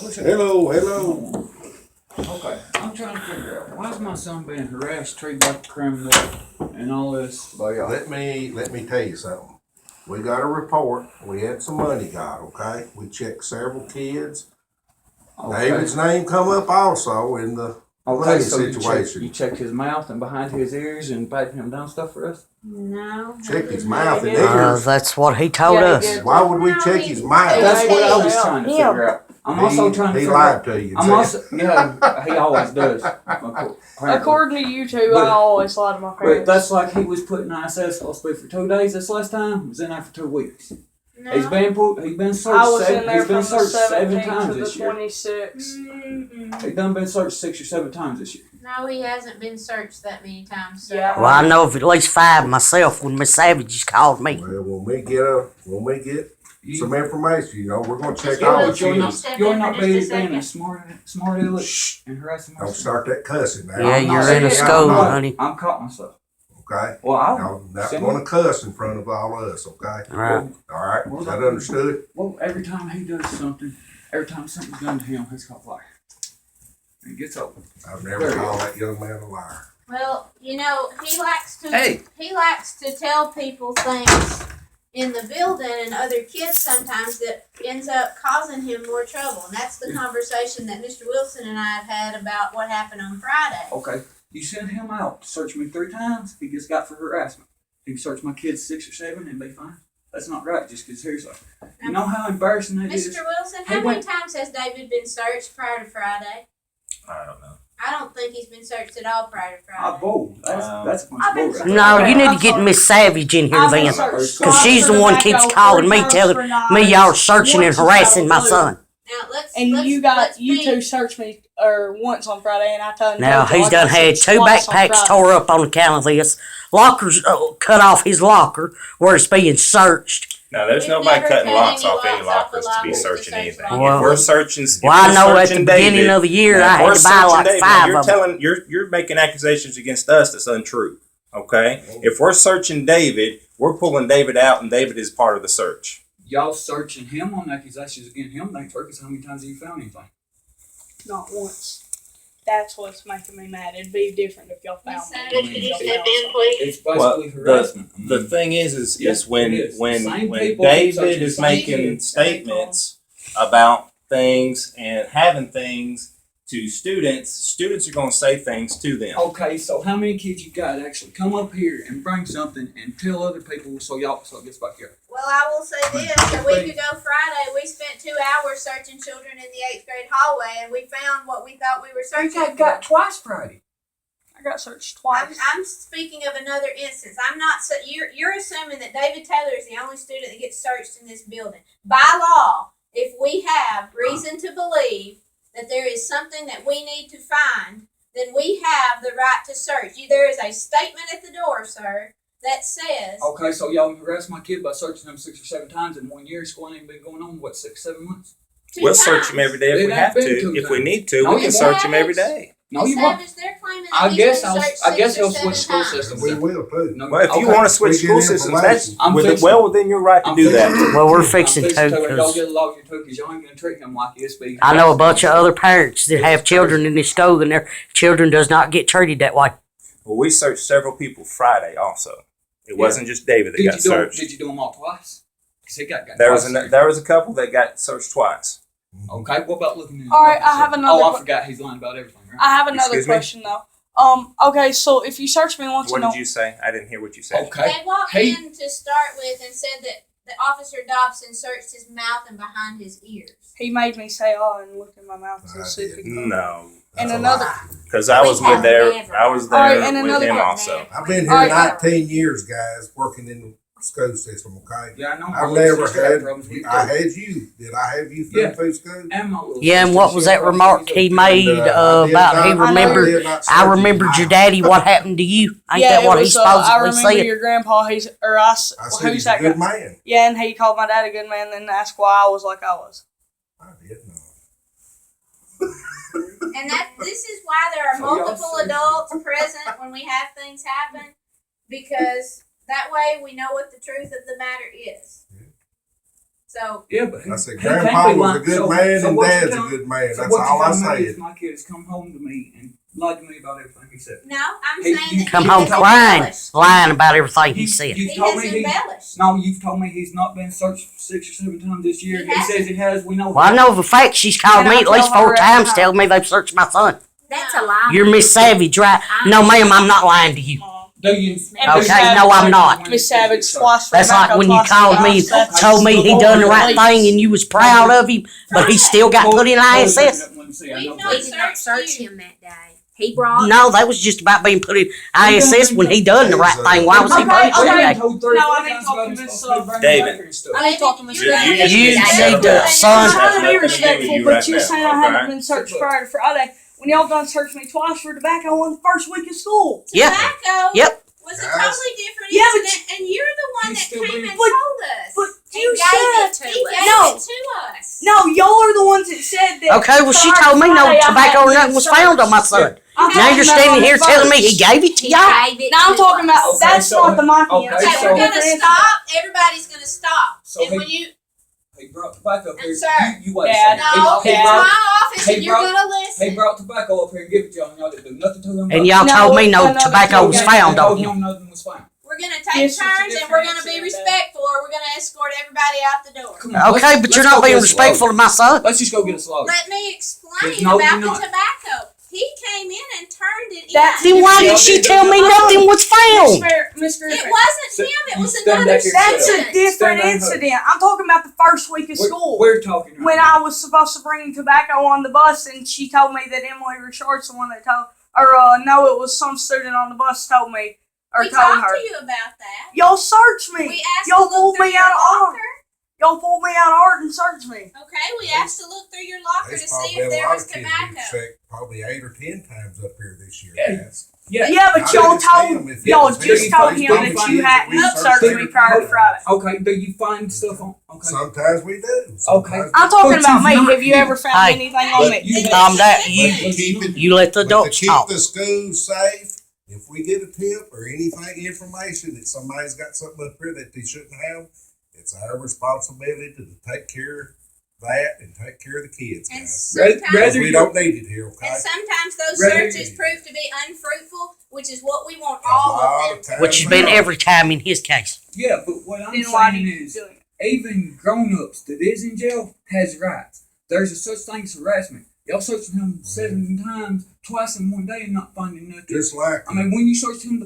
Hello. Okay, I'm trying to figure out why is my son being harassed, treated like a criminal, and all this by y'all. Let me tell you something. We got a report. We had some money got, okay? We checked several kids. Okay. David's name come up also in the money situation. You checked his mouth and behind his ears and patted him down stuff for us? No. Check his mouth and Uh, ears. that's what he told us. Why would we check his mouth? That's what I was trying to figure out. I'm also trying to He figure lied out. to you. I'm also, yeah, he always does. According to you two, But- I always lie to my But parents. that's like he was put in ISS supposed to be for 2 days this last time. He was in there for 2 weeks. No. He's been searched. I was in there He's been from the searched 7 17th times to the this year. 26th. Mm-mm. He done been searched 6 or 7 times this year. No, he hasn't been searched that many times, sir. Yeah. Well, I know of at least 5 myself when Miss Savage called me. Well, when we get some information, we're gonna check You all will the join kids. us. Step You're in not for just a being a second. smart aleck Shh. and harassing my Don't son. start that cussing now. Yeah, I'm not you're saying in a that. school, I'm not. honey. I'm caught myself. Okay? Well, Y'all not gonna cuss in front of all of us, okay? All right. All right, is that understood? Well, every time he does something, every time something's done to him, he's called a liar. And it gets over. I've never called that young man a liar. Well, he likes to Hey. he likes to tell people things in the building and other kids sometimes that ends up causing him more trouble. And that's the conversation that Mr. Wilson and I have had about what happened on Friday. Okay, you sent him out to search me 3 times. He gets got for harassment. He can search my kids 6 or 7 and be fine. That's not right. Just because hearsay. You know how embarrassing that is. Mr. Wilson, He how many went- times has David been searched prior to Friday? I don't know. I don't think he's been searched at all prior to Friday. Bull. That's a bunch of I've been bull. searched. No, you need to I'm get sorry. Miss Savage in here I've been then. searched 'Cause twice she's for the one tobacco, keeps 3 calling me, times telling for me knives, y'all searching and once for harassing my blue. son. Now let's And let's, you got let's you be, two searched me once on Friday, and I told him. Now, he's I done got had searched 2 twice on backpacks Friday. tore up on account of this. Lockers cut off his locker where it's being searched. No, there's We've nobody never cutting cut locks any off any locks off lockers the to be lockers to searching search anything. lockers. Well, If we're searching, Well, I know at the beginning of the year I had to buy like 5 you're of them. telling you're making accusations against us that's untrue. Okay, if we're searching David, we're pulling David out, and David is part of the search. Y'all searching him on accusations against him. Ain't true. 'Cause how many times have you found anything? Not once. That's what's making me mad. It'd be different if y'all found Miss me. Savage, could you Y'all step found in, something. please? It's basically harassment. The thing is Yes, when it is. when Same when people keep David searching is same making kids. statements about things and having things to students are going to say things to them. Okay, so how many kids you got actually come up here and bring something and tell other people so it gets back here? Well, I will say this. A week ago Friday, we spent 2 hours searching children in the 8th grade hallway, and we found what we thought we were searching for. twice Friday. I got searched I'm, twice. I'm speaking of another instance. I'm not. So you're assuming that David Taylor is the only student that gets searched in this building. By law, if we have reason to believe that there is something that we need to find, then we have the right to search. There is a statement at the door, sir, that says. Okay, so y'all harassed my kid by searching him 6 or 7 times in 1 year. School ain't been going on, 6, 7 months? Two We'll times. search him every day if It we ain't have been to. 2 If we times. need to, No, we you can search him every haven't. day. No, Miss you won't. Savage, they're claiming that I he's guess been I'll. searched I guess 6 or he'll 7 switch school times. systems. We then. will too. No, Well, if you okay. want to switch We get school systems, that's I'm well, fixing- then you're right to I'm do that. fixing- Well, we're I'm fixing to, y'all 'cause get a lawyer too, because y'all ain't gonna treat him like this. I know a bunch of other parents that have children in this school and their children does not get treated that way. Well, we searched several people Friday also. It wasn't just David that Did got you do 'em- searched. Did you do them all twice? Because he got There was twice. there was a couple that got searched twice. Okay, what about looking in? All right, I have another Oh, I que- forgot he's lying about everything, right? I have another Excuse me? question though. Okay, so if you search me once, What did you say? I didn't hear what you said. Okay. They walked Hey. in to start with and said that Officer Dobson searched his mouth and behind his ears. he made me say "oh" and look in my mouth to see if he could. No, And That's a another- lie. because I was We have with there. never. I was All right, there and with another- him also. I've been here All right. 19 years, guys, working in the school system, okay? Yeah, I know. I've my never little sister had, problems with I it. had you. Did I have you through Yeah. through school? And my little Yeah, and sister, what she was had that problems remark with he it. made And, I did about not- he I remembered? did not I search remembered his your mouth. daddy. What happened to you? Ain't Yeah, that it what he was. I supposedly remember said? your grandpa. I said Who's he's a that good guy? man. Yeah, and he called my dad a good man. Then asked why I was like I was. I did not. And this is why there are So y'all multiple see. adults present when we have things happen, because that way we know what the truth of the matter is. So Yeah, but I said, he can't Grandpa be was a lying. good man and what you Dad's a telling- good man. so That's what you all I telling me is said. my kids come home to me and lied to me about everything he said. no, I'm Hey, saying you that Come he home has crying, embellished. lying about everything he said. You've He told has me he. embellished. No, you've told me he's not been searched 6 or 7 times this year. He He says he has. We know. Well, I that. know for a fact she's called And me I at least tell her 4 every times time. telling me they've searched my son. That's a lie. You're Miss Savage, right? No, ma'am, I'm not lying to you. Do you? And Okay, no, I'm not. Miss Savage twice for That's like tobacco, when you twice for called me, drugs. That's- told me he done the right thing and you was proud of him, but he still got put in ISS. We've not We did not searched search you. him that day. He brought. No, that was just about being put in ISS when he done the right thing. Why was he put in Okay, that? No, I didn't talk to Miss, David. I need to talk to Miss You- Savage. just You need to need settle to, down. son. I'm trying to be That's nothing to do with respectful, you but right you're now, saying I haven't okay? been searched prior to Friday. When y'all done searched me twice for tobacco on the first week of school. Yep. Tobacco Yep. was a Guys. totally different Yeah, but incident, and you're the one He's that still came being- and But- told us. but He you gave said- it to us. He gave No. it to us. No, y'all are the ones that said that. Okay, well, she prior told me no Friday I tobacco or hadn't nothing been was found on my searched. son. I'm Now talking you're about standing on here the telling me he first. gave it to He y'all. gave it Now I'm to talking us. about Okay, that's so- not the monkey. okay, Okay, That's so- we're different gonna incident. stop. Everybody's gonna stop. So and he- when you He brought tobacco up here. Sir. You wait a Dad. second. no, He it's brought- my office, he and you're brought- gonna He listen. brought tobacco up here and give it to y'all, and y'all didn't do nothing to him. And y'all No, told me no another tobacco was thing. found on told him. him nothing was found. We're gonna take Yes, it's a turns, and different we're gonna be incident, Dad. respectful, or we're gonna escort everybody out the door. Come on, Okay, but you're not being respectful to my son. Let's just go get a slaughter. Let me explain No, about you're the not. tobacco. He came in and turned it That's in. Then why did she tell me nothing was found? Miss It Griffin. wasn't him. It was Stand another back here. That's a student. different Stand down, incident. I'm talking about the first week of school. We're talking right When now. I was supposed to bring tobacco on the bus, and she told me that Emily Richard's the one that told, no, it was some student on the bus told me, or We told talked her. to you about that. Y'all searched me. We asked Y'all to look pulled through me your out of art. locker. Y'all pulled me out of art and searched me. Okay, we asked to look through your locker to There's see probably if a there lot was of kids tobacco. we've checked probably 8 or 10 times up here this year, Yeah. guys. Yeah. Yeah, but I y'all didn't see told him if it y'all was just him. told He's him probably that you kids hadn't we searched me prior to Friday. Okay, do you find stuff on? Okay. Sometimes we do. Okay. Sometimes I'm talking But about you've me. not- Have you ever found Hey. anything on But me? you- Calm down. But You to keep it, you let the but adults to keep talk. the school safe, if we get a tip or anything, information that somebody's got something up here that they shouldn't have, it's our responsibility to take care of that and take care of the kids, And guys. sometimes, Because we don't need it here, okay? and sometimes those Rather- searches prove to be unfruitful, which is what we want A all lot of them. times Which has we been don't. every time in his case. Yeah, but what I'm Then why do saying you is, do it? even grown-ups that is in jail has rights. There's a such thing as harassment. Y'all searched him 7 times, twice in one day, and not finding nothing. Just like I mean, when you searched him the